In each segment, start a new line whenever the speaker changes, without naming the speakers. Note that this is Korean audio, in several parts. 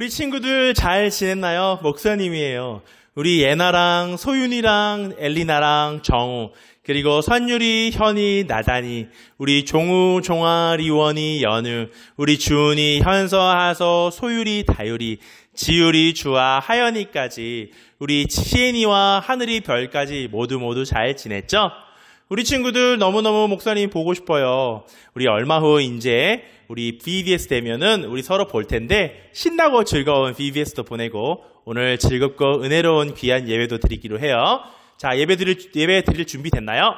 우리 친구들 잘 지냈나요? 목사님이에요. 우리 예나랑 소윤이랑 엘리나랑 정우, 그리고 선율이, 현이, 나단이, 우리 종우, 종아, 리원이, 연우, 우리 주은이, 현서, 하서, 소율이, 다율이, 지율이, 주아, 하연이까지, 우리 시엔이와 하늘이, 별까지 모두 잘 지냈죠? 우리 친구들 너무너무 목사님 보고 싶어요. 우리 얼마 후 이제 우리 VBS 되면은 우리 서로 볼 텐데 신나고 즐거운 VBS도 보내고 오늘 즐겁고 은혜로운 귀한 예배도 드리기로 해요. 자, 예배 드릴 준비 됐나요?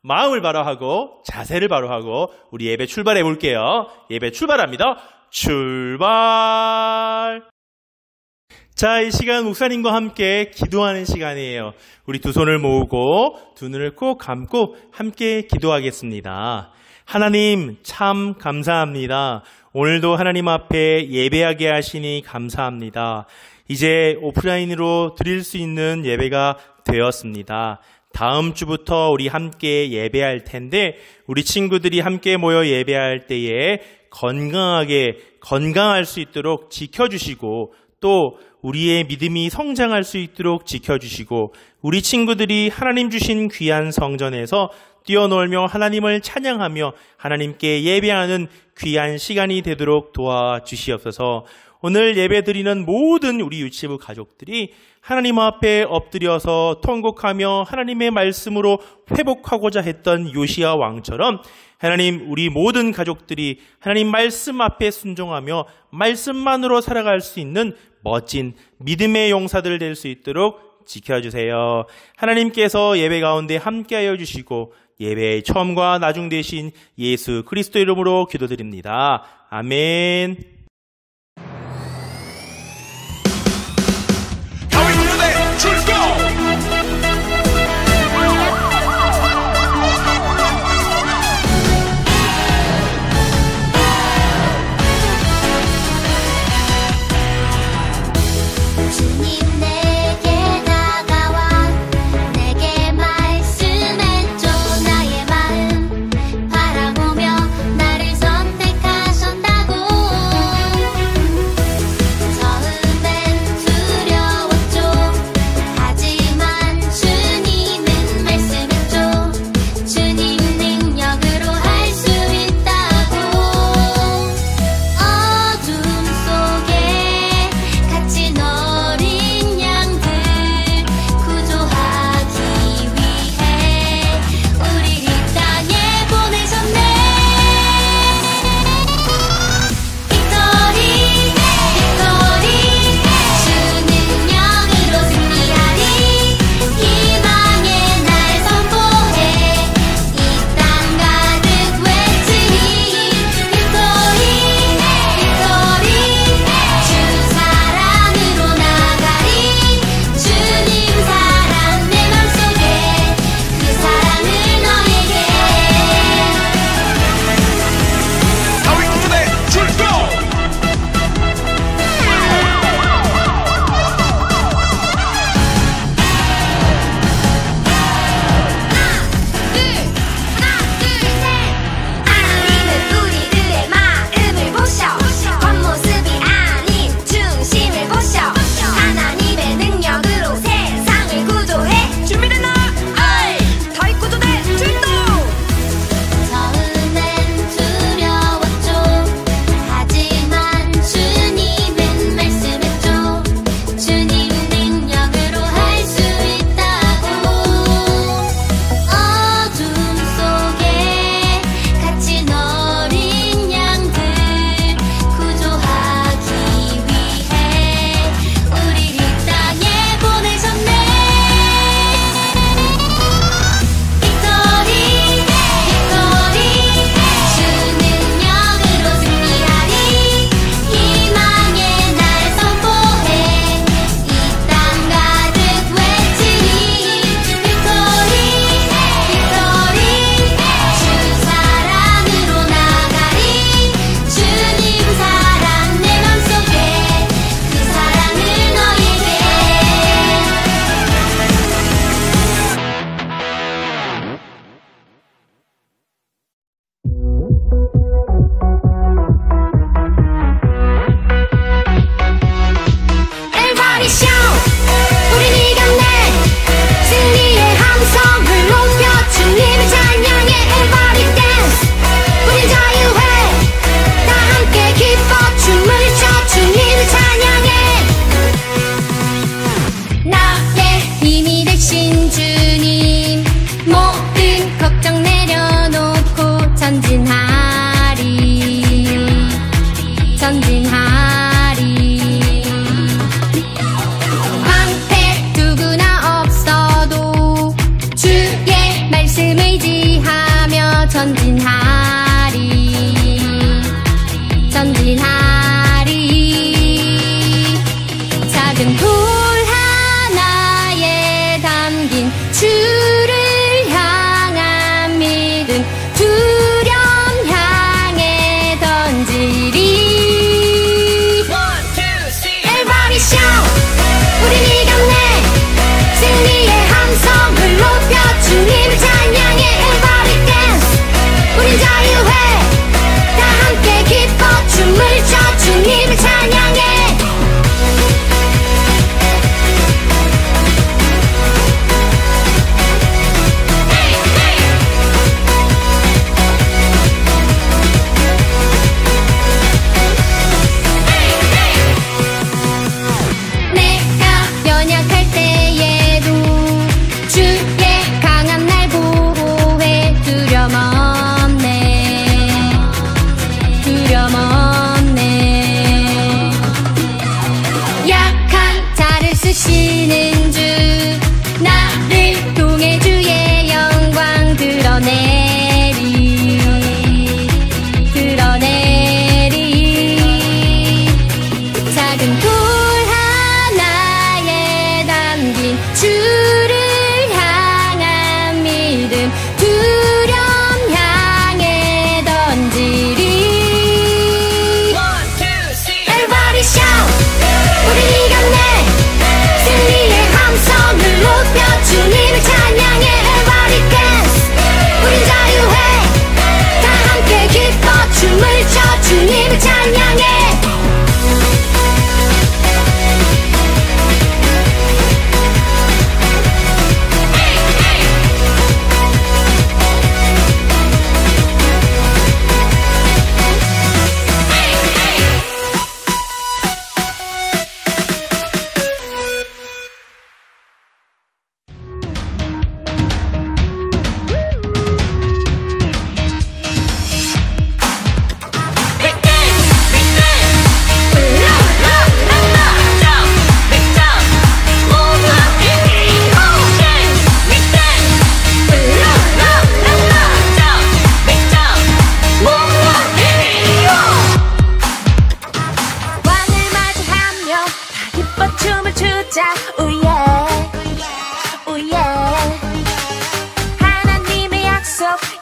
마음을 바로 하고 자세를 바로 하고 우리 예배 출발해 볼게요. 예배 출발합니다. 출발! 자, 이 시간 목사님과 함께 기도하는 시간이에요. 우리 두 손을 모으고 두 눈을 꼭 감고 함께 기도하겠습니다. 하나님 참 감사합니다. 오늘도 하나님 앞에 예배하게 하시니 감사합니다. 이제 오프라인으로 드릴 수 있는 예배가 되었습니다. 다음 주부터 우리 함께 예배할 텐데 우리 친구들이 함께 모여 예배할 때에 건강할 수 있도록 지켜주시고 또 우리의 믿음이 성장할 수 있도록 지켜주시고 우리 친구들이 하나님 주신 귀한 성전에서 뛰어놀며 하나님을 찬양하며 하나님께 예배하는 귀한 시간이 되도록 도와주시옵소서. 오늘 예배드리는 모든 우리 유치부 가족들이 하나님 앞에 엎드려서 통곡하며 하나님의 말씀으로 회복하고자 했던 요시야 왕처럼 하나님 우리 모든 가족들이 하나님 말씀 앞에 순종하며 말씀만으로 살아갈 수 있는 멋진 믿음의 용사들 될 수 있도록 지켜주세요. 하나님께서 예배 가운데 함께하여 주시고 예배의 처음과 나중 되신 예수 그리스도 이름으로 기도드립니다. 아멘.
바라보며 나를 선택하셨다고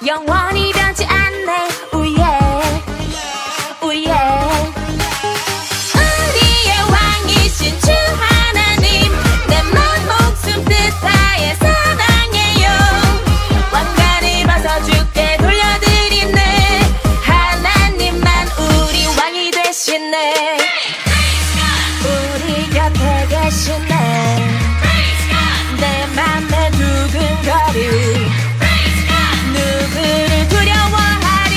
영원히 변치 않네. 우예 우예. 우리의 왕이신 주 하나님, 내 맘 목숨 뜻하에 사랑해요. 왕관을 벗어 주께 돌려드리네. 하나님만 우리 왕이 되시네. 우리 곁에 계시네. 내 맘에 두근거리. 누구를 두려워하리.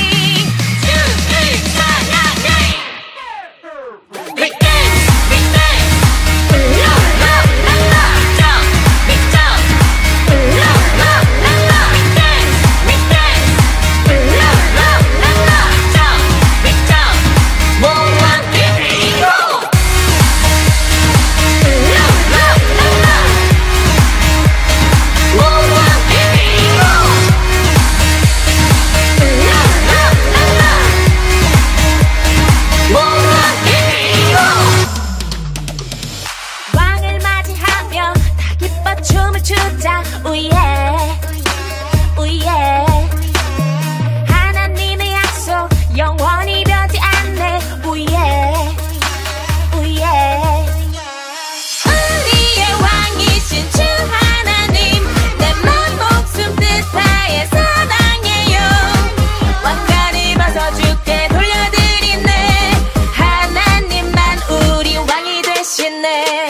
주를 찬양해. We dance, we dance. La la la la. Jump, we jump. La la la la. We dance, we dance. La la la la. Jump, we jump. 모아 뛰고. La la la la. 모아 뛰고. 왕을 맞이하며 다 기뻐 춤을 추자. 우예 우예. 하나님의 약속 영원히 변치 않네. 우예 우예. 우리의 왕이신 주 하나님, 내 맘 목숨 뜻하에 사랑해요. 왕관을 벗어 주께 돌려드리네. 하나님만 우리 왕이 되시네.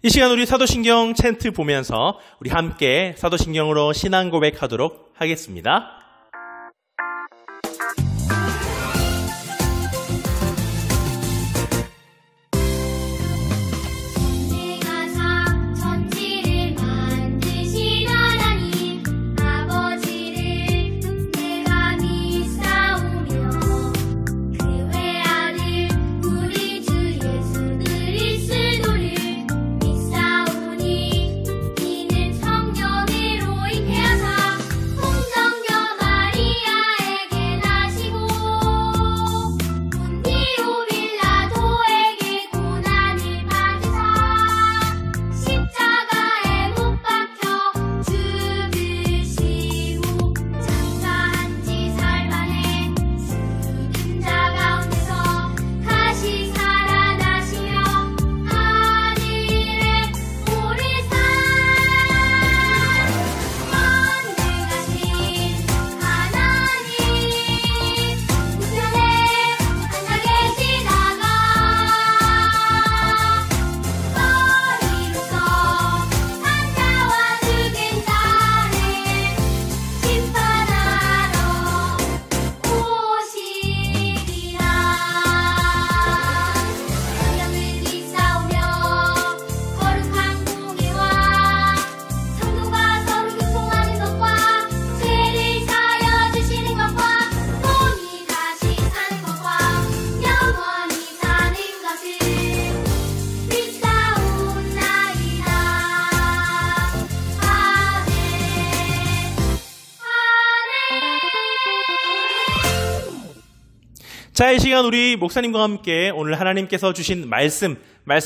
이 시간 우리 사도신경 챈트 보면서 우리 함께 사도신경으로 신앙 고백하도록 하겠습니다. 자, 이 시간 우리 목사님과 함께 오늘 하나님께서 주신 말씀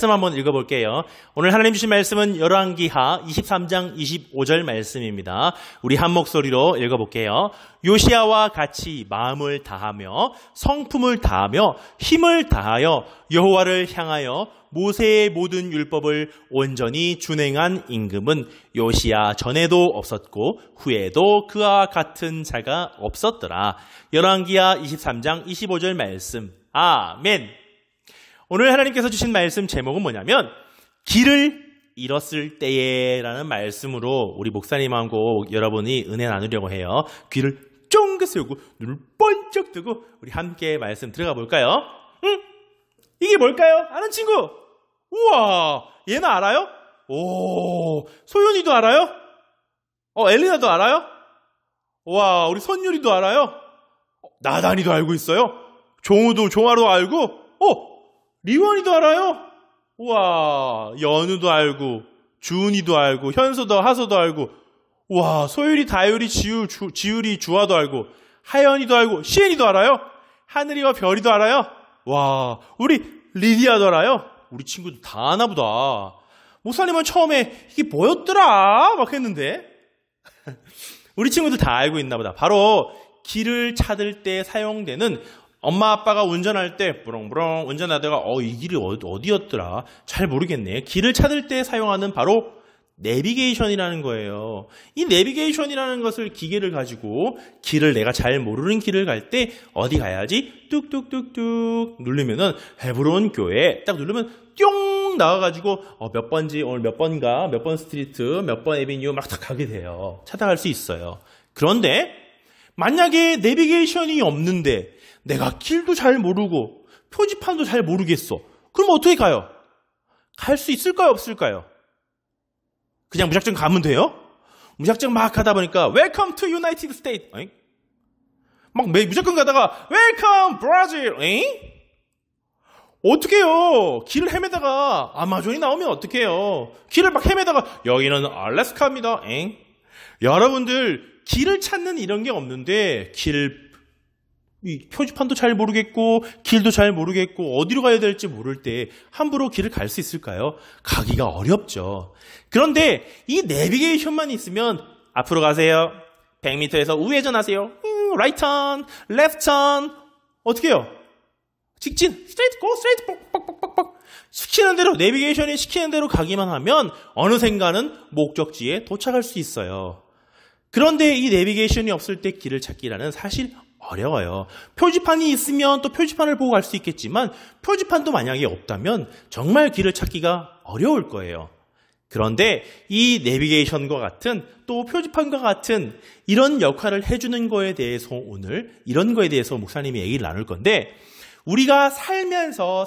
한번 읽어볼게요. 오늘 하나님 주신 말씀은 열왕기하 23장 25절 말씀입니다. 우리 한 목소리로 읽어볼게요. 요시야와 같이 마음을 다하며 성품을 다하며 힘을 다하여 여호와를 향하여 모세의 모든 율법을 온전히 준행한 임금은 요시야 전에도 없었고 후에도 그와 같은 자가 없었더라. 열왕기하 23장 25절 말씀. 아멘. 오늘 하나님께서 주신 말씀 제목은 뭐냐면 길을 잃었을 때에 라는 말씀으로 우리 목사님하고 여러분이 은혜 나누려고 해요. 귀를 쫑긋 세우고 눈을 번쩍 뜨고 우리 함께 말씀 들어가 볼까요? 이게 뭘까요? 아는 친구? 우와, 얘는 알아요? 오, 소연이도 알아요? 엘리나도 알아요? 와, 우리 선율이도 알아요? 나단이도 알고 있어요? 종아도 알고? 리원이도 알아요? 우와, 연우도 알고, 주은이도 알고, 현수도 하수도 알고, 우와, 소율이, 다율이, 지율이, 주아도 알고, 하연이도 알고, 시엔이도 알아요? 하늘이와 별이도 알아요? 와, 우리 리디아도 알아요? 우리 친구들 다 아나 보다. 목사님은 처음에 이게 뭐였더라? 막 했는데. 우리 친구들 다 알고 있나 보다. 바로 길을 찾을 때 사용되는 엄마 아빠가 운전할 때 부렁부렁 운전하다가 이 길이 어디였더라? 잘 모르겠네. 길을 찾을 때 사용하는 바로 내비게이션이라는 거예요. 이 내비게이션이라는 것을 기계를 가지고 길을 내가 잘 모르는 길을 갈 때 어디 가야지? 뚝뚝뚝뚝 누르면은 헤브론 교회 딱 누르면 뿅 나와가지고 몇 번지 오늘 몇 번가 몇 번 스트리트 몇 번 에비뉴 막 다 가게 돼요. 찾아갈 수 있어요. 그런데 만약에 내비게이션이 없는데 내가 길도 잘 모르고 표지판도 잘 모르겠어. 그럼 어떻게 가요? 갈 수 있을까요? 없을까요? 그냥 무작정 가면 돼요? 무작정 막 가다 보니까 Welcome to United States. 막 무작정 가다가 Welcome Brazil. 어떻게 해요? 길을 헤매다가 아마존이 나오면 어떻게 해요? 길을 막 헤매다가 여기는 알래스카입니다. 여러분들 길을 찾는 이런 게 없는데 이 표지판도 잘 모르겠고 길도 잘 모르겠고 어디로 가야 될지 모를 때 함부로 길을 갈 수 있을까요? 가기가 어렵죠. 그런데 이 내비게이션만 있으면 앞으로 가세요. 100m에서 우회전하세요. right turn, left turn. 어떻게 해요? 직진, straight, go, straight, 뻑뻑뻑뻑. 시키는 대로 내비게이션이 시키는 대로 가기만 하면 어느샌가는 목적지에 도착할 수 있어요. 그런데 이 내비게이션이 없을 때 길을 찾기라는 사실 어려워요. 표지판이 있으면 또 표지판을 보고 갈 수 있겠지만 표지판도 만약에 없다면 정말 길을 찾기가 어려울 거예요. 그런데 이 내비게이션과 같은 또 표지판과 같은 이런 역할을 해주는 거에 대해서 오늘 이런 거에 대해서 목사님이 얘기를 나눌 건데 우리가 살아가면서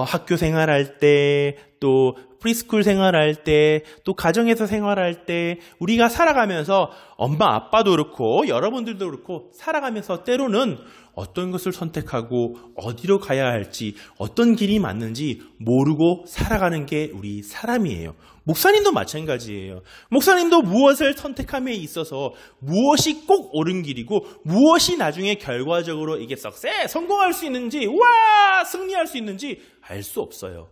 학교 생활할 때 또 프리스쿨 생활할 때 또 가정에서 생활할 때 우리가 살아가면서 엄마 아빠도 그렇고 여러분들도 그렇고 살아가면서 때로는 어떤 것을 선택하고 어디로 가야 할지 어떤 길이 맞는지 모르고 살아가는 게 우리 사람이에요. 목사님도 마찬가지예요. 목사님도 무엇을 선택함에 있어서 무엇이 꼭 옳은 길이고 무엇이 나중에 결과적으로 이게 성공할 수 있는지 승리할 수 있는지 알 수 없어요.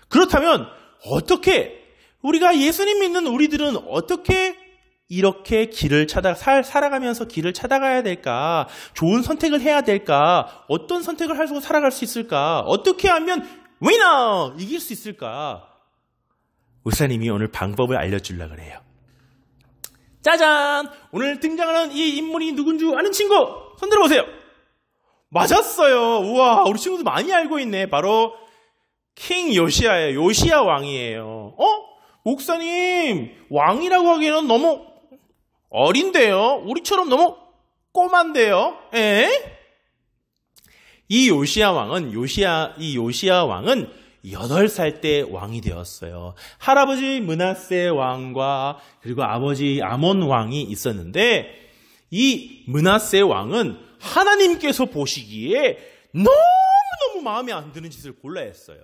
그렇다면 어떻게 우리가 예수님 믿는 우리들은 어떻게 이렇게 살아가면서 길을 찾아가야 될까? 좋은 선택을 해야 될까? 어떤 선택을 하고 살아갈 수 있을까? 어떻게 하면 위너! 이길 수 있을까? 목사님이 오늘 방법을 알려주려고 그래요. 짜잔! 오늘 등장하는 이 인물이 누군 줄 아는 친구! 손 들어보세요. 맞았어요. 우와, 우리 친구들 많이 알고 있네. 바로 킹 요시아예요. 요시아 왕이에요. 목사님, 왕이라고 하기에는 너무 어린데요? 우리처럼 너무 꼬만데요? 이 요시아 왕은 8살 때 왕이 되었어요. 할아버지 므낫세 왕과 그리고 아버지 아몬 왕이 있었는데 이 므낫세 왕은 하나님께서 보시기에 너무너무 마음에 안 드는 짓을 골라 했어요.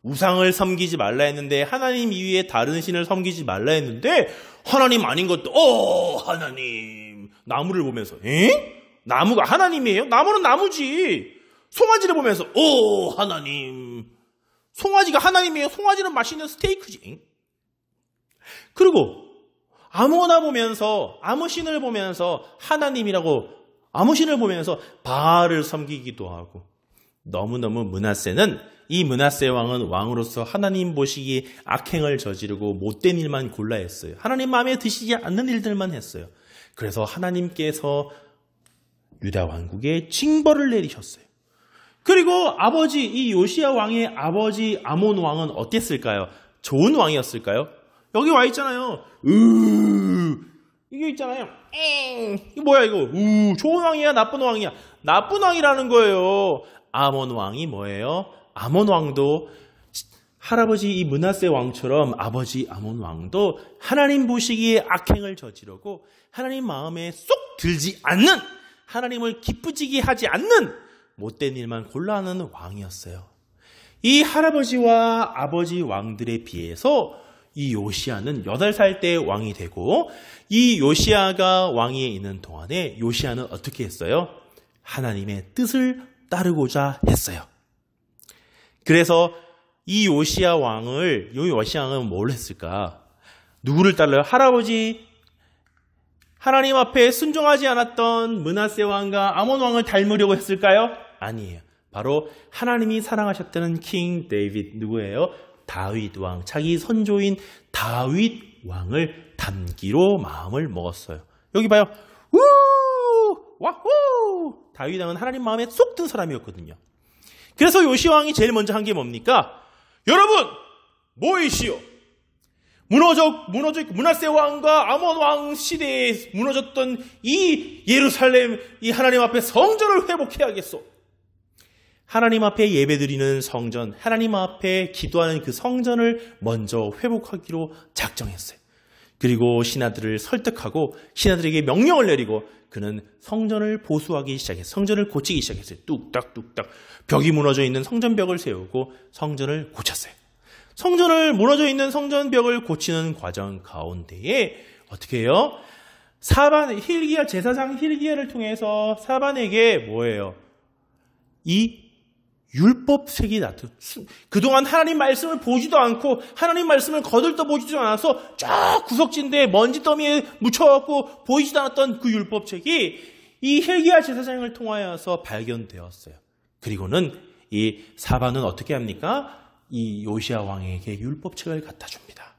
우상을 섬기지 말라 했는데 하나님 이외에 다른 신을 섬기지 말라 했는데 하나님 아닌 것도 하나님 나무를 보면서 나무가 하나님이에요? 나무는 나무지. 송아지를 보면서 하나님 송아지가 하나님이에요? 송아지는 맛있는 스테이크지. 그리고 아무거나 보면서 아무 신을 보면서 하나님이라고 아무 신을 보면서 바알을 섬기기도 하고 너무너무 이 므낫세 왕은 왕으로서 하나님 보시기에 악행을 저지르고 못된 일만 골라 했어요. 하나님 마음에 드시지 않는 일들만 했어요. 그래서 하나님께서 유다 왕국에 징벌을 내리셨어요. 그리고 이 요시아 왕의 아버지 아몬 왕은 어땠을까요? 좋은 왕이었을까요? 여기 와 있잖아요. 이게 있잖아요. 이게 뭐야 이거? 좋은 왕이야, 나쁜 왕이야? 나쁜 왕이라는 거예요. 아몬 왕이 뭐예요? 아몬 왕도 할아버지 이 므낫세 왕처럼 아버지 아몬 왕도 하나님 보시기에 악행을 저지르고 하나님 마음에 쏙 들지 않는, 하나님을 기쁘시게 하지 않는 못된 일만 골라 하는 왕이었어요. 이 할아버지와 아버지 왕들에 비해서 이 요시아는 8살 때 왕이 되고 이 요시아가 왕위에 있는 동안에 요시아는 어떻게 했어요? 하나님의 뜻을 따르고자 했어요. 그래서 이 요시아 왕은 뭘 했을까? 누구를 따라요? 하나님 앞에 순종하지 않았던 므낫세 왕과 아몬 왕을 닮으려고 했을까요? 아니에요. 바로 하나님이 사랑하셨다는 킹 데이빗 누구예요? 다윗 왕, 자기 선조인 다윗 왕을 닮기로 마음을 먹었어요. 여기 봐요. 와후! 다윗 왕은 하나님 마음에 쏙 든 사람이었거든요. 그래서 요시아 왕이 제일 먼저 한 게 뭡니까? 여러분, 모이시오. 무너져 있고 므낫세 왕과 아몬 왕 시대에 무너졌던 이 예루살렘, 이 하나님 앞에 성전을 회복해야겠소. 하나님 앞에 예배드리는 성전, 하나님 앞에 기도하는 그 성전을 먼저 회복하기로 작정했어요. 그리고 신하들을 설득하고 신하들에게 명령을 내리고 그는 성전을 보수하기 시작했어요. 성전을 고치기 시작했어요. 뚝딱뚝딱 벽이 무너져 있는 성전벽을 세우고 성전을 고쳤어요. 무너져 있는 성전벽을 고치는 과정 가운데에 어떻게 해요? 제사장 힐기야를 통해서 사반에게 뭐예요? 이 율법책이 그동안 하나님 말씀을 보지도 않고 하나님 말씀을 거들떠 보지도 않아서 쫙 구석진데 먼지 더미에 묻혀갖고 보이지도 않았던 그 율법책이 이 힐기야 제사장을 통하여서 발견되었어요. 그리고는 이 사반은 어떻게 합니까? 이 요시아 왕에게 율법책을 갖다 줍니다.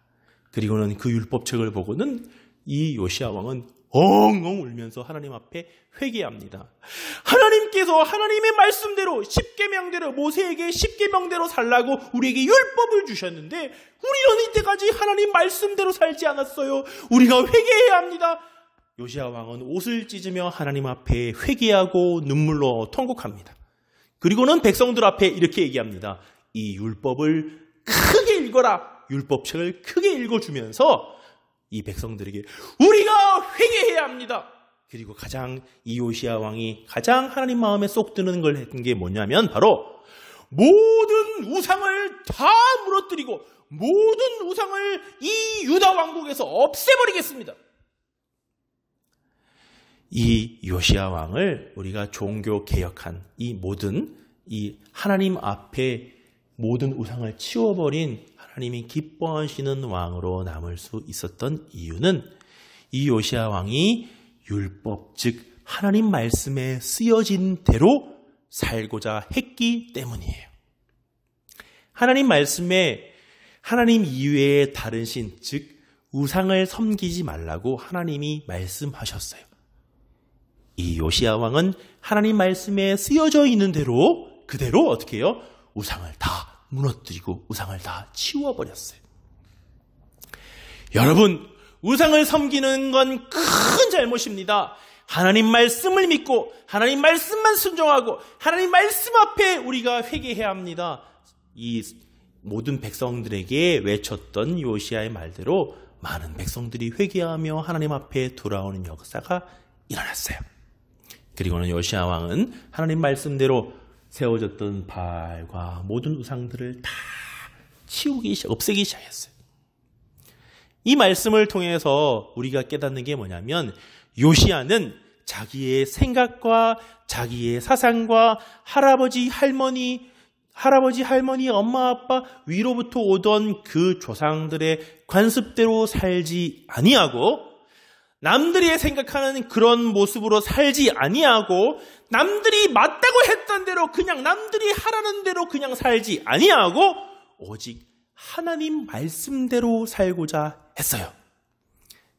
그리고는 그 율법책을 보고는 이 요시아 왕은 엉엉 울면서 하나님 앞에 회개합니다. 하나님께서 하나님의 말씀대로 십계명대로 모세에게 십계명대로 살라고 우리에게 율법을 주셨는데 우리는 이때까지 하나님 말씀대로 살지 않았어요. 우리가 회개해야 합니다. 요시야 왕은 옷을 찢으며 하나님 앞에 회개하고 눈물로 통곡합니다. 그리고는 백성들 앞에 이렇게 얘기합니다. 이 율법을 크게 읽어라. 율법책을 크게 읽어주면서 이 백성들에게 우리가 회개해야 합니다. 그리고 이 요시야 왕이 가장 하나님 마음에 쏙 드는 걸 했던 게 뭐냐면 바로 모든 우상을 다 무너뜨리고 모든 우상을 이 유다 왕국에서 없애버리겠습니다. 이 요시야 왕을 우리가 종교 개혁한 이 하나님 앞에 모든 우상을 치워버린 하나님이 기뻐하시는 왕으로 남을 수 있었던 이유는 이 요시야 왕이 율법 즉 하나님 말씀에 쓰여진 대로 살고자 했기 때문이에요. 하나님 말씀에 하나님 이외의 다른 신 즉 우상을 섬기지 말라고 하나님이 말씀하셨어요. 이 요시야 왕은 하나님 말씀에 쓰여져 있는 대로 그대로 어떻게 해요? 우상을 다 무너뜨리고 우상을 다 치워버렸어요. 여러분, 우상을 섬기는 건 큰 잘못입니다. 하나님 말씀을 믿고 하나님 말씀만 순종하고 하나님 말씀 앞에 우리가 회개해야 합니다. 이 모든 백성들에게 외쳤던 요시야의 말대로 많은 백성들이 회개하며 하나님 앞에 돌아오는 역사가 일어났어요. 그리고는 요시야 왕은 하나님 말씀대로 세워졌던 바알과 모든 우상들을 다 없애기 시작했어요. 이 말씀을 통해서 우리가 깨닫는 게 뭐냐면 요시야는 자기의 생각과 자기의 사상과 할아버지, 할머니, 엄마, 아빠 위로부터 오던 그 조상들의 관습대로 살지 아니하고 남들이 생각하는 그런 모습으로 살지 아니하고 남들이 맞다고 했던 대로 그냥 남들이 하라는 대로 그냥 살지 아니하고 오직 하나님 말씀대로 살고자 했어요.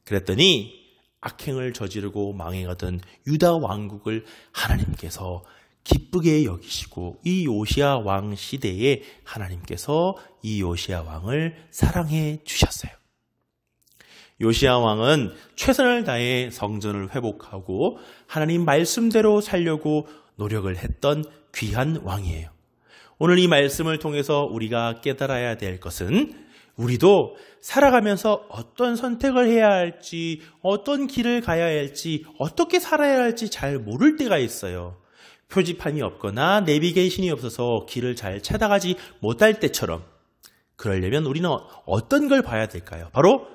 그랬더니 악행을 저지르고 망해가던 유다 왕국을 하나님께서 기쁘게 여기시고 이 요시야 왕 시대에 하나님께서 이 요시야 왕을 사랑해 주셨어요. 요시야 왕은 최선을 다해 성전을 회복하고 하나님 말씀대로 살려고 노력을 했던 귀한 왕이에요. 오늘 이 말씀을 통해서 우리가 깨달아야 될 것은 우리도 살아가면서 어떤 선택을 해야 할지, 어떤 길을 가야 할지, 어떻게 살아야 할지 잘 모를 때가 있어요. 표지판이 없거나 내비게이션이 없어서 길을 잘 찾아가지 못할 때처럼 그러려면 우리는 어떤 걸 봐야 될까요? 바로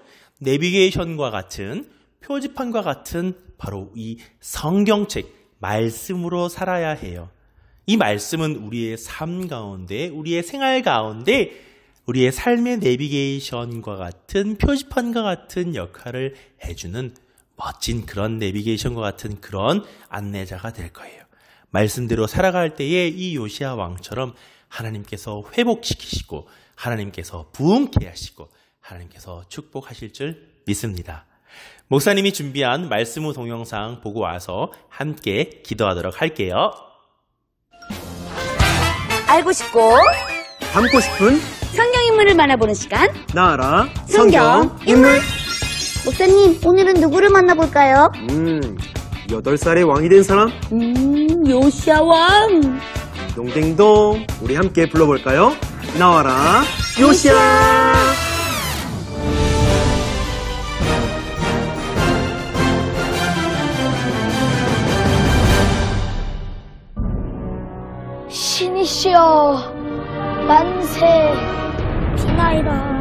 내비게이션과 같은 표지판과 같은 바로 이 성경책, 말씀으로 살아야 해요. 이 말씀은 우리의 삶 가운데, 우리의 생활 가운데 우리의 삶의 내비게이션과 같은 표지판과 같은 역할을 해주는 멋진 그런 내비게이션과 같은 그런 안내자가 될 거예요. 말씀대로 살아갈 때에 이 요시야 왕처럼 하나님께서 회복시키시고 하나님께서 부흥케 하시고 하나님께서 축복하실 줄 믿습니다. 목사님이 준비한 말씀 후 동영상 보고 와서 함께 기도하도록 할게요.
알고 싶고
담고 싶은
성경 인물을 만나보는 시간
나라
성경 인물.
목사님, 오늘은 누구를 만나볼까요?
8살의 왕이 된 사람
요시야 왕.
동댕동 우리 함께 불러볼까요? 나와라 요시야.
신이시여 만세. 비나이다.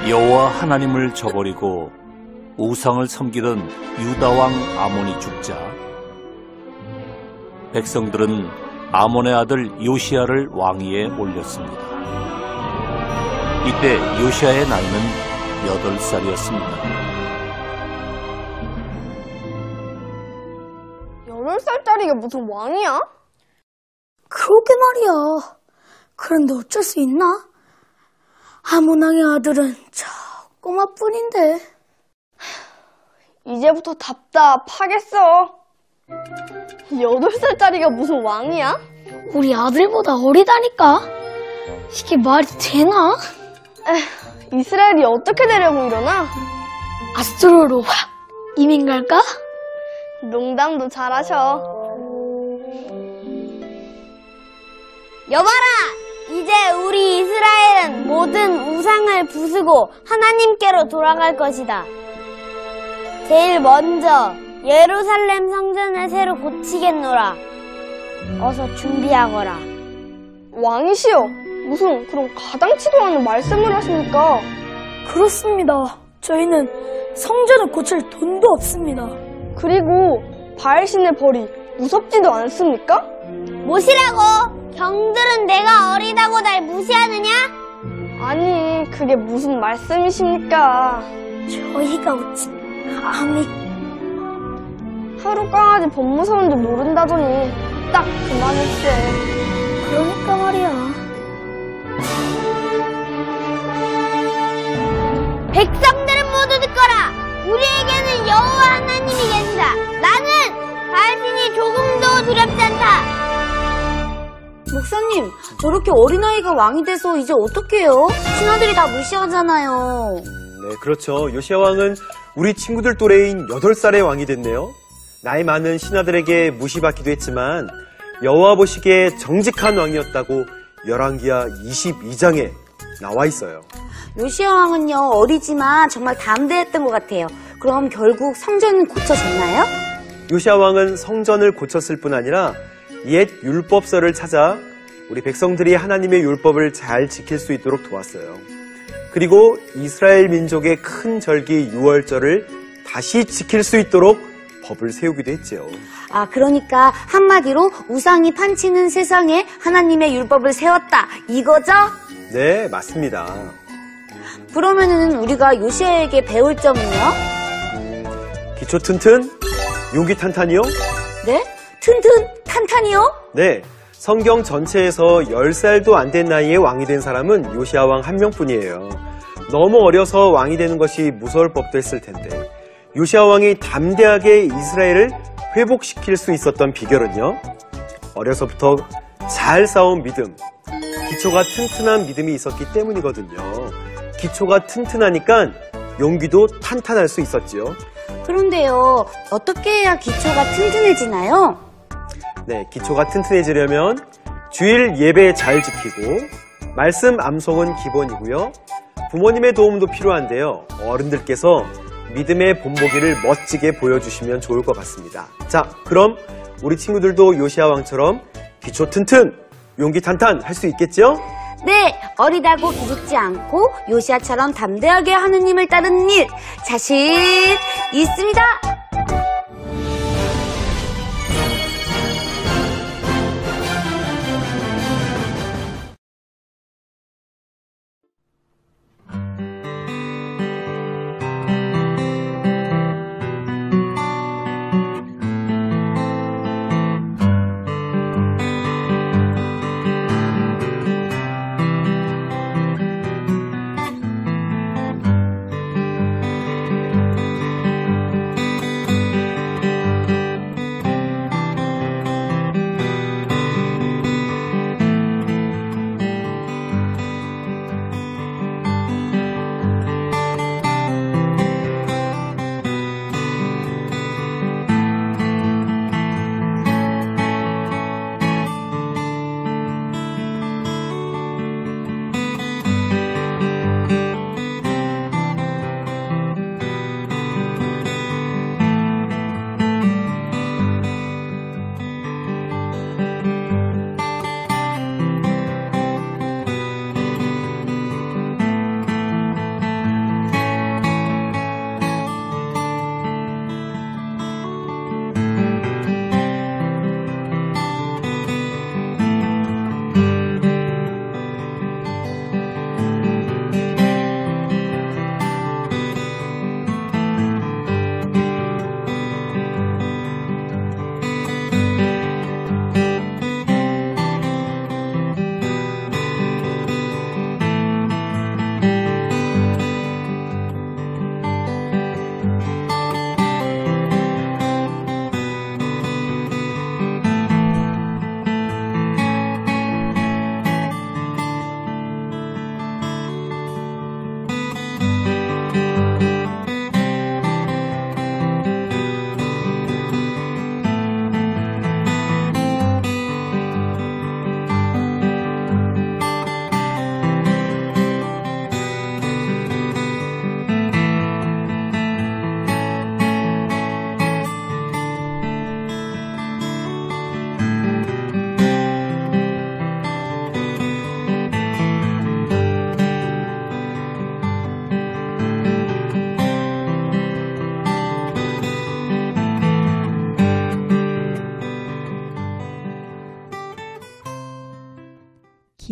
여호와 하나님을 저버리고 우상을 섬기던 유다 왕 아몬이 죽자 백성들은 아몬의 아들 요시야를 왕위에 올렸습니다. 이때 요시야의 나이는 8살이었습니다.
8살짜리가 무슨 왕이야?
그러게 말이야. 그런데 어쩔 수 있나? 아몬 왕의 아들은 저 꼬마뿐인데.
이제부터 답답하겠어. 8살짜리가 무슨 왕이야?
우리 아들보다 어리다니까? 이게 말이 되나?
이스라엘이 어떻게 되려고 이러나?
아스트로로 이민 갈까?
농담도 잘하셔.
여봐라! 이제 우리 이스라엘은 모든 우상을 부수고 하나님께로 돌아갈 것이다. 제일 먼저 예루살렘 성전을 새로 고치겠노라. 어서 준비하거라.
왕이시여, 무슨 그런 가당치도 않은 말씀을 하십니까?
그렇습니다. 저희는 성전을 고칠 돈도 없습니다.
그리고 바알신의 벌이 무섭지도 않습니까?
뭐시라고? 경들은 내가 어리다고 날 무시하느냐?
아니, 그게 무슨 말씀이십니까?
저희가 어찌 감히.
하루 강아지 법무사원도 모른다더니 딱 그만일세.
그러니까 말이야.
백성들은 모두 듣거라. 우리에게는 여호와 하나님이 계시다. 나는 바알신이 조금도 두렵지 않다.
목사님, 저렇게 어린아이가 왕이 돼서 이제 어떡해요? 신하들이 다 무시하잖아요.
네, 그렇죠. 요시야 왕은 우리 친구들 또래인 8살의 왕이 됐네요. 나이 많은 신하들에게 무시받기도 했지만 여호와 보시기에 정직한 왕이었다고 열왕기하 22장에 나와 있어요.
요시야 왕은요, 어리지만 정말 담대했던 것 같아요. 그럼 결국 성전은 고쳐졌나요?
요시야 왕은 성전을 고쳤을 뿐 아니라 옛 율법서를 찾아 우리 백성들이 하나님의 율법을 잘 지킬 수 있도록 도왔어요. 그리고 이스라엘 민족의 큰 절기 유월절을 다시 지킬 수 있도록 법을 세우기도 했지요.
아, 그러니까 한마디로 우상이 판치는 세상에 하나님의 율법을 세웠다, 이거죠?
네, 맞습니다.
그러면은 우리가 요시야에게 배울 점은요?
기초 튼튼, 용기 탄탄이요?
네? 튼튼, 탄탄이요?
네, 성경 전체에서 10살도 안 된 나이에 왕이 된 사람은 요시야 왕 한 명뿐이에요. 너무 어려서 왕이 되는 것이 무서울 법도 했을 텐데 요시야 왕이 담대하게 이스라엘을 회복시킬 수 있었던 비결은요? 어려서부터 잘 쌓은 믿음, 기초가 튼튼한 믿음이 있었기 때문이거든요. 기초가 튼튼하니까 용기도 탄탄할 수 있었지요.
그런데요, 어떻게 해야 기초가 튼튼해지나요?
네, 기초가 튼튼해지려면 주일 예배 잘 지키고 말씀 암송은 기본이고요. 부모님의 도움도 필요한데요. 어른들께서 믿음의 본보기를 멋지게 보여주시면 좋을 것 같습니다. 자, 그럼 우리 친구들도 요시야 왕처럼 기초 튼튼, 용기 탄탄 할 수 있겠죠?
네, 어리다고 기죽지 않고 요시야처럼 담대하게 하느님을 따르는 일 자신 있습니다.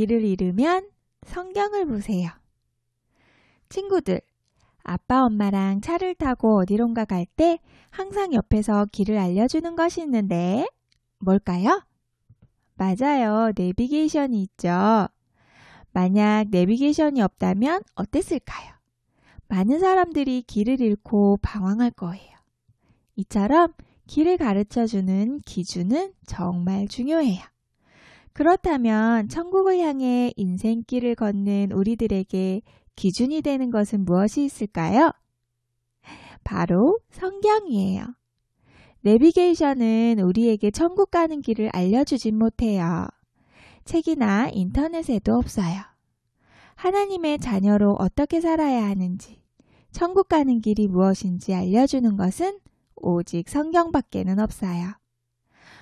길을 잃으면 성경을 보세요. 친구들, 아빠 엄마랑 차를 타고 어디론가 갈 때 항상 옆에서 길을 알려주는 것이 있는데 뭘까요? 맞아요. 내비게이션이 있죠. 만약 내비게이션이 없다면 어땠을까요? 많은 사람들이 길을 잃고 방황할 거예요. 이처럼 길을 가르쳐주는 기준은 정말 중요해요. 그렇다면 천국을 향해 인생길을 걷는 우리들에게 기준이 되는 것은 무엇이 있을까요? 바로 성경이에요. 내비게이션은 우리에게 천국 가는 길을 알려주진 못해요. 책이나 인터넷에도 없어요. 하나님의 자녀로 어떻게 살아야 하는지, 천국 가는 길이 무엇인지 알려주는 것은 오직 성경밖에는 없어요.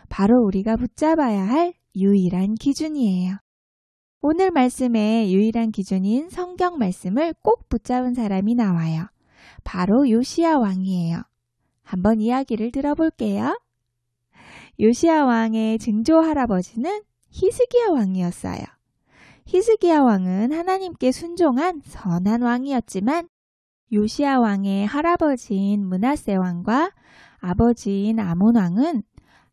바로 우리가 붙잡아야 할 유일한 기준이에요. 오늘 말씀의 유일한 기준인 성경 말씀을 꼭 붙잡은 사람이 나와요. 바로 요시야 왕이에요. 한번 이야기를 들어볼게요. 요시야 왕의 증조 할아버지는 히스기야 왕이었어요. 히스기야 왕은 하나님께 순종한 선한 왕이었지만 요시야 왕의 할아버지인 므낫세 왕과 아버지인 아몬 왕은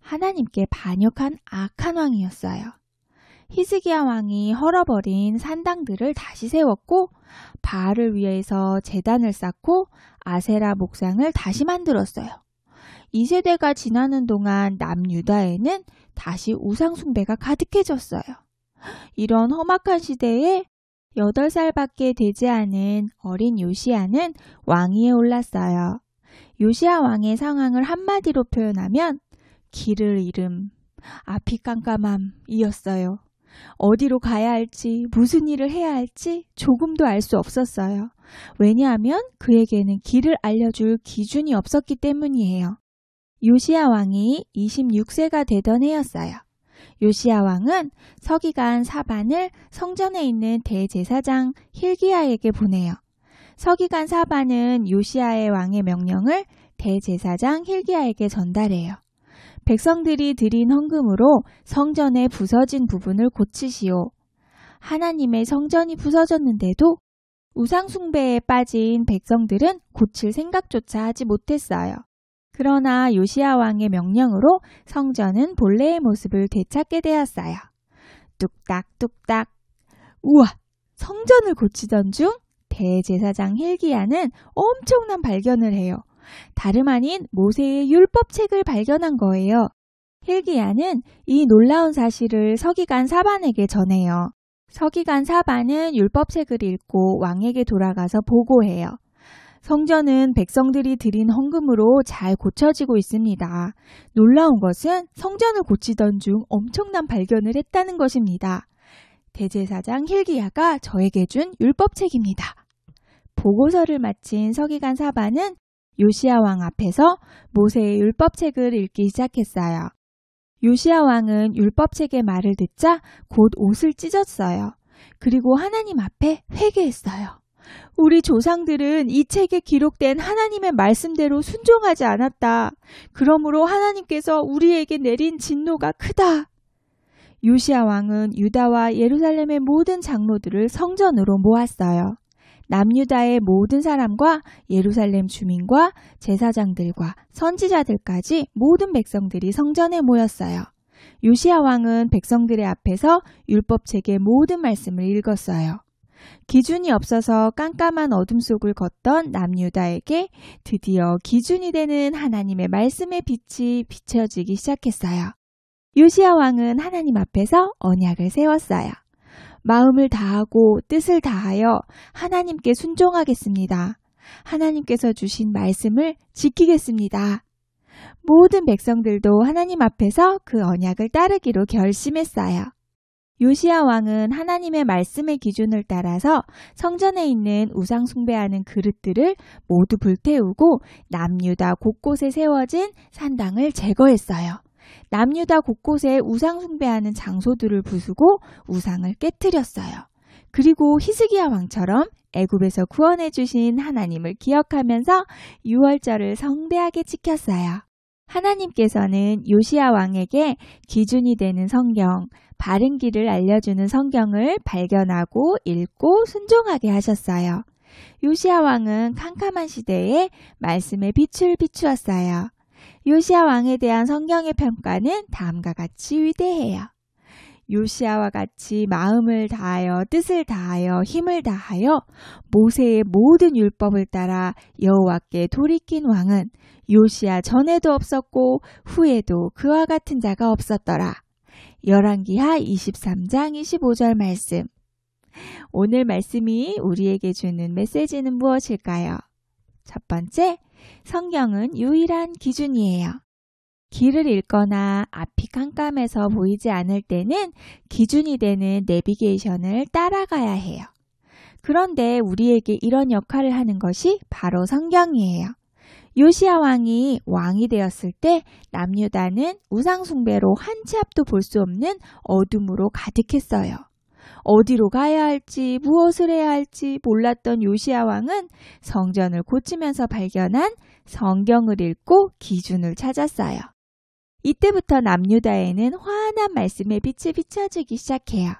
하나님께 반역한 악한 왕이었어요. 히스기야 왕이 헐어버린 산당들을 다시 세웠고 바알을 위해서 제단을 쌓고 아세라 목상을 다시 만들었어요. 2세대가 지나는 동안 남유다에는 다시 우상숭배가 가득해졌어요. 이런 험악한 시대에 8살밖에 되지 않은 어린 요시야는 왕위에 올랐어요. 요시야 왕의 상황을 한마디로 표현하면 길을 잃음, 앞이 깜깜함이었어요. 어디로 가야 할지, 무슨 일을 해야 할지 조금도 알 수 없었어요. 왜냐하면 그에게는 길을 알려줄 기준이 없었기 때문이에요. 요시야 왕이 26세가 되던 해였어요. 요시야 왕은 서기관 사반을 성전에 있는 대제사장 힐기야에게 보내요. 서기관 사반은 요시야의 왕의 명령을 대제사장 힐기야에게 전달해요. 백성들이 드린 헌금으로 성전의 부서진 부분을 고치시오. 하나님의 성전이 부서졌는데도 우상숭배에 빠진 백성들은 고칠 생각조차 하지 못했어요. 그러나 요시야 왕의 명령으로 성전은 본래의 모습을 되찾게 되었어요. 뚝딱뚝딱. 우와! 성전을 고치던 중 대제사장 힐기야는 엄청난 발견을 해요. 다름 아닌 모세의 율법책을 발견한 거예요. 힐기야는 이 놀라운 사실을 서기관 사반에게 전해요. 서기관 사반은 율법책을 읽고 왕에게 돌아가서 보고해요. 성전은 백성들이 드린 헌금으로 잘 고쳐지고 있습니다. 놀라운 것은 성전을 고치던 중 엄청난 발견을 했다는 것입니다. 대제사장 힐기야가 저에게 준 율법책입니다. 보고서를 마친 서기관 사반은 요시야 왕 앞에서 모세의 율법책을 읽기 시작했어요. 요시야 왕은 율법책의 말을 듣자 곧 옷을 찢었어요. 그리고 하나님 앞에 회개했어요. 우리 조상들은 이 책에 기록된 하나님의 말씀대로 순종하지 않았다. 그러므로 하나님께서 우리에게 내린 진노가 크다. 요시야 왕은 유다와 예루살렘의 모든 장로들을 성전으로 모았어요. 남유다의 모든 사람과 예루살렘 주민과 제사장들과 선지자들까지 모든 백성들이 성전에 모였어요. 요시야 왕은 백성들의 앞에서 율법책의 모든 말씀을 읽었어요. 기준이 없어서 깜깜한 어둠 속을 걷던 남유다에게 드디어 기준이 되는 하나님의 말씀의 빛이 비춰지기 시작했어요. 요시야 왕은 하나님 앞에서 언약을 세웠어요. 마음을 다하고 뜻을 다하여 하나님께 순종하겠습니다. 하나님께서 주신 말씀을 지키겠습니다. 모든 백성들도 하나님 앞에서 그 언약을 따르기로 결심했어요. 요시야 왕은 하나님의 말씀의 기준을 따라서 성전에 있는 우상 숭배하는 그릇들을 모두 불태우고 남유다 곳곳에 세워진 산당을 제거했어요. 남유다 곳곳에 우상 숭배하는 장소들을 부수고 우상을 깨뜨렸어요. 그리고 히스기야 왕처럼 애굽에서 구원해 주신 하나님을 기억하면서 유월절을 성대하게 지켰어요. 하나님께서는 요시야 왕에게 기준이 되는 성경, 바른 길을 알려주는 성경을 발견하고 읽고 순종하게 하셨어요. 요시야 왕은 캄캄한 시대에 말씀의 빛을 비추었어요. 요시야 왕에 대한 성경의 평가는 다음과 같이 위대해요. 요시야와 같이 마음을 다하여 뜻을 다하여 힘을 다하여 모세의 모든 율법을 따라 여호와께 돌이킨 왕은 요시야 전에도 없었고 후에도 그와 같은 자가 없었더라. 열왕기하 23장 25절 말씀. 오늘 말씀이 우리에게 주는 메시지는 무엇일까요? 첫 번째, 성경은 유일한 기준이에요. 길을 잃거나 앞이 깜깜해서 보이지 않을 때는 기준이 되는 내비게이션을 따라가야 해요. 그런데 우리에게 이런 역할을 하는 것이 바로 성경이에요. 요시야 왕이 되었을 때 남유다는 우상 숭배로 한 치 앞도 볼 수 없는 어둠으로 가득했어요. 어디로 가야 할지 무엇을 해야 할지 몰랐던 요시야 왕은 성전을 고치면서 발견한 성경을 읽고 기준을 찾았어요. 이때부터 남유다에는 환한 말씀의 빛이 비춰지기 시작해요.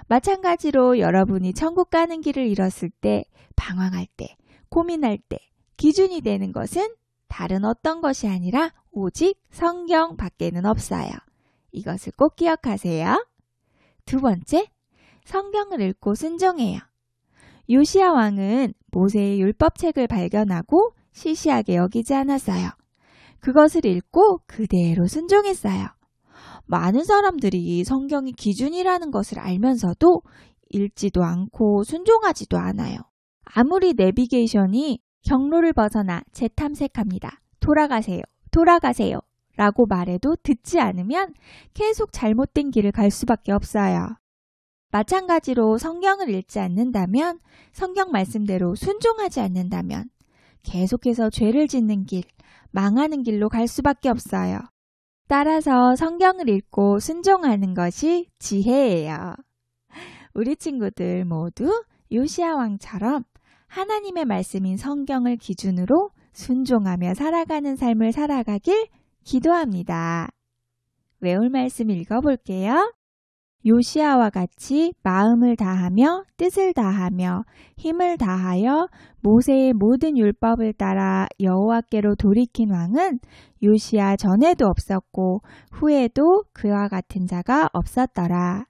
마찬가지로 여러분이 천국 가는 길을 잃었을 때, 방황할 때, 고민할 때 기준이 되는 것은 다른 어떤 것이 아니라 오직 성경 밖에는 없어요. 이것을 꼭 기억하세요. 두 번째, 성경을 읽고 순종해요. 요시야 왕은 모세의 율법책을 발견하고 시시하게 여기지 않았어요. 그것을 읽고 그대로 순종했어요. 많은 사람들이 성경이 기준이라는 것을 알면서도 읽지도 않고 순종하지도 않아요. 아무리 내비게이션이 경로를 벗어나 재탐색합니다. 돌아가세요. 돌아가세요. 라고 말해도 듣지 않으면 계속 잘못된 길을 갈 수밖에 없어요. 마찬가지로 성경을 읽지 않는다면, 성경 말씀대로 순종하지 않는다면 계속해서 죄를 짓는 길, 망하는 길로 갈 수밖에 없어요. 따라서 성경을 읽고 순종하는 것이 지혜예요. 우리 친구들 모두 요시야 왕처럼 하나님의 말씀인 성경을 기준으로 순종하며 살아가는 삶을 살아가길 기도합니다. 외울 말씀 읽어볼게요. 요시야와 같이 마음을 다하며 뜻을 다하며 힘을 다하여 모세의 모든 율법을 따라 여호와께로 돌이킨 왕은 요시야 전에도 없었고 후에도 그와 같은 자가 없었더라.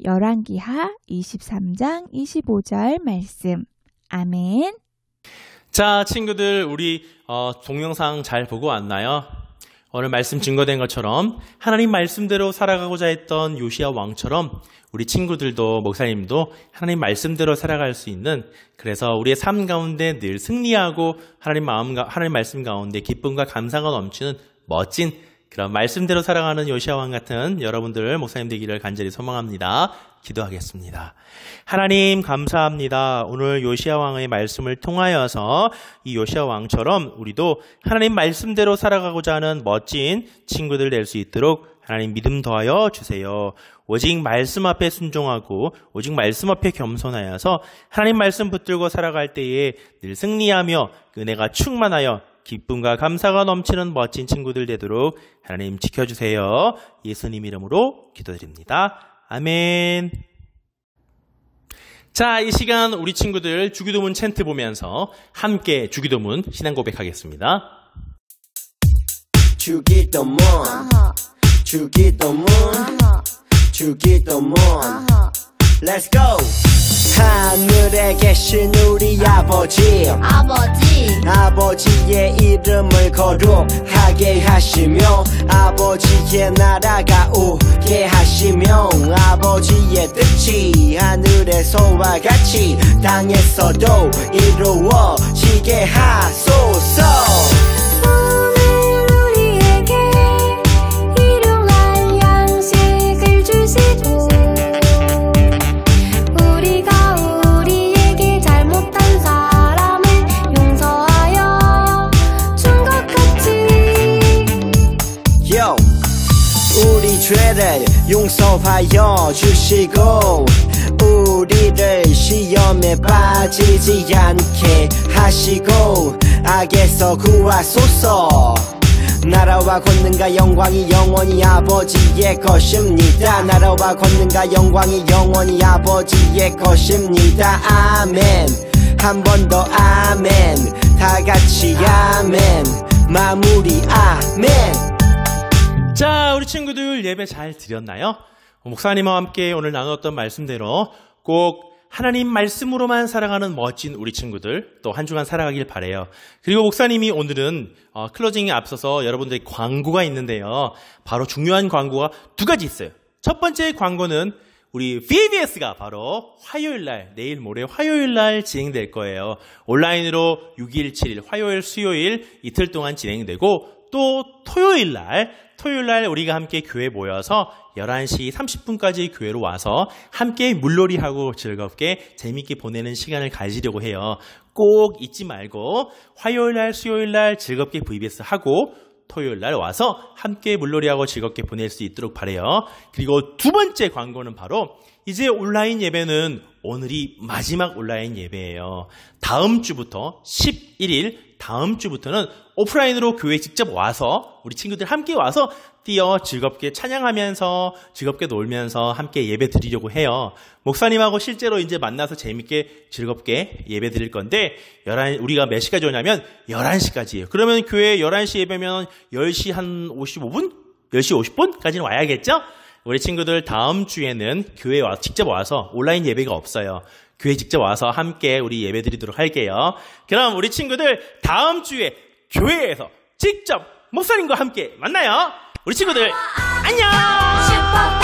열왕기하 23장 25절 말씀. 아멘.
자, 친구들, 우리 동영상 잘 보고 왔나요? 오늘 말씀 증거된 것처럼 하나님 말씀대로 살아가고자 했던 요시야 왕처럼 우리 친구들도 목사님도 하나님 말씀대로 살아갈 수 있는, 그래서 우리의 삶 가운데 늘 승리하고 하나님 말씀 가운데 기쁨과 감사가 넘치는 멋진 그런 말씀대로 살아가는 요시야 왕 같은 여러분들 목사님 되기를 간절히 소망합니다. 기도하겠습니다. 하나님 감사합니다. 오늘 요시야 왕의 말씀을 통하여서 이 요시야 왕처럼 우리도 하나님 말씀대로 살아가고자 하는 멋진 친구들 될 수 있도록 하나님 믿음 더하여 주세요. 오직 말씀 앞에 순종하고 오직 말씀 앞에 겸손하여서 하나님 말씀 붙들고 살아갈 때에 늘 승리하며 은혜가 충만하여 기쁨과 감사가 넘치는 멋진 친구들 되도록 하나님 지켜주세요. 예수님 이름으로 기도드립니다. 아멘. 자, 이 시간 우리 친구들 주기도문 챈트 보면서 함께 주기도문 신앙 고백하겠습니다.
주기도문 주기도문 주기도문 Let's go! 하늘에 계신 우리 아버지의 이름을 거룩하게 하시며 아버지의 나라가 오게 하시며 아버지의 뜻이 하늘에서와 같이 땅에서도 이루어지게 하소서. 죄를 용서하여 주시고 우리를 시험에 빠지지 않게 하시고 악에서 구하소서. 나라와 권능과 영광이 영원히 아버지의 것입니다. 나라와 권능과 영광이 영원히 아버지의 것입니다. 아멘. 한 번 더 아멘. 다 같이 아멘. 마무리 아멘.
자, 우리 친구들 예배 잘 드렸나요? 목사님과 함께 오늘 나눴던 말씀대로 꼭 하나님 말씀으로만 살아가는 멋진 우리 친구들 또 한 주간 살아가길 바라요. 그리고 목사님이 오늘은 클로징에 앞서서 여러분들의 광고가 있는데요. 바로 중요한 광고가 두 가지 있어요. 첫 번째 광고는 우리 VBS가 바로 화요일날, 내일 모레 화요일날 진행될 거예요. 온라인으로 6일, 7일, 화요일, 수요일 이틀 동안 진행되고 또 토요일날 우리가 함께 교회 모여서 11시 30분까지 교회로 와서 함께 물놀이하고 즐겁게 재밌게 보내는 시간을 가지려고 해요. 꼭 잊지 말고 화요일날, 수요일날 즐겁게 VBS 하고 토요일날 와서 함께 물놀이하고 즐겁게 보낼 수 있도록 바라요. 그리고 두 번째 광고는 바로 이제 온라인 예배는 오늘이 마지막 온라인 예배예요. 다음 주부터 11일 다음 주부터는 오프라인으로 교회에 직접 와서 우리 친구들 함께 와서 뛰어 즐겁게 찬양하면서 즐겁게 놀면서 함께 예배 드리려고 해요. 목사님하고 실제로 이제 만나서 재밌게 즐겁게 예배 드릴 건데 우리가 몇 시까지 오냐면 11시까지예요. 그러면 교회 11시 예배면 10시 한 55분? 10시 50분까지는 와야겠죠? 우리 친구들 다음 주에는 교회에 직접 와서 온라인 예배가 없어요. 교회 직접 와서 함께 우리 예배 드리도록 할게요. 그럼 우리 친구들 다음 주에 교회에서 직접 목사님과 함께 만나요. 우리 친구들 안녕.